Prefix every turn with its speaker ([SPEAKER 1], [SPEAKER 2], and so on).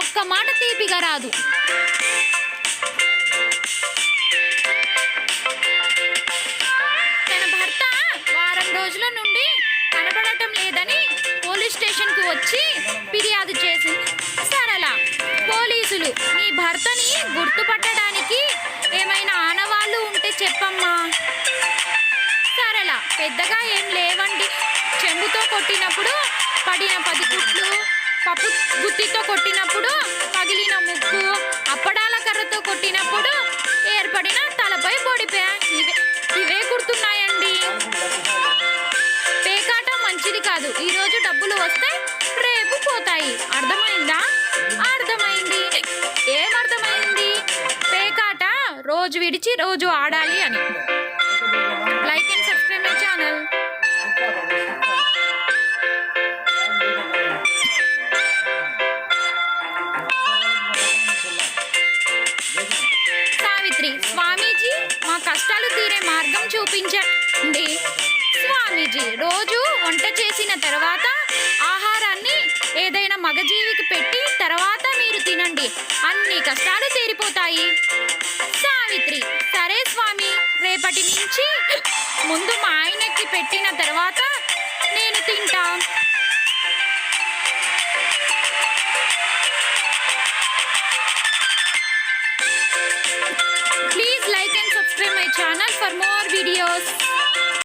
[SPEAKER 1] ఒక్క మాట తీపిగా రాదు. తన భర్త వారం రోజుల నుండి కనబడటం లేదని పోలీస్ స్టేషన్కి వచ్చి ఫిర్యాదు చేసింది సరళ. పోలీసులు నీ భర్తని గుర్తుపట్టడానికి ఏమైనా ఆనవాళ్ళు ఉంటే చెప్పమ్మా. సరళ పెద్దగా ఏం లేవండి. చెంబుతో కొట్టినప్పుడు పడిన 10 కుట్లు, పప్పు గుత్తితో కొట్టినప్పుడు పగిలిన ముక్కు, అప్పడాల కర్రతో కొట్టినప్పుడు ఏర్పడిన తలపై పొడిపే, ఇవే గుర్తున్నాయండి. పేకాట మంచిది కాదు. ఈరోజు డబ్బులు వస్తే రేపు పోతాయి. అర్థమైందా? అర్థమైంది. ఏమర్థమైంది? పేకాట రోజు విడిచి రోజు ఆడాలి అని. Like and subscribe my channel. Savitri Swamiji మా కష్టాలు తీరే మార్గం చూపించండి. స్వామీజీ రోజు వంట చేసిన తర్వాత ఆహారాన్ని ఏదైనా మగజీవికి పెట్టి తర్వాత మీరు తినండి, అన్ని కష్టాలు తీరిపోతాయి. సావిత్రి సరే స్వామి, రేపటి నుంచి ముందు మా ఆయనకి పెట్టిన తర్వాత నేను తింటా.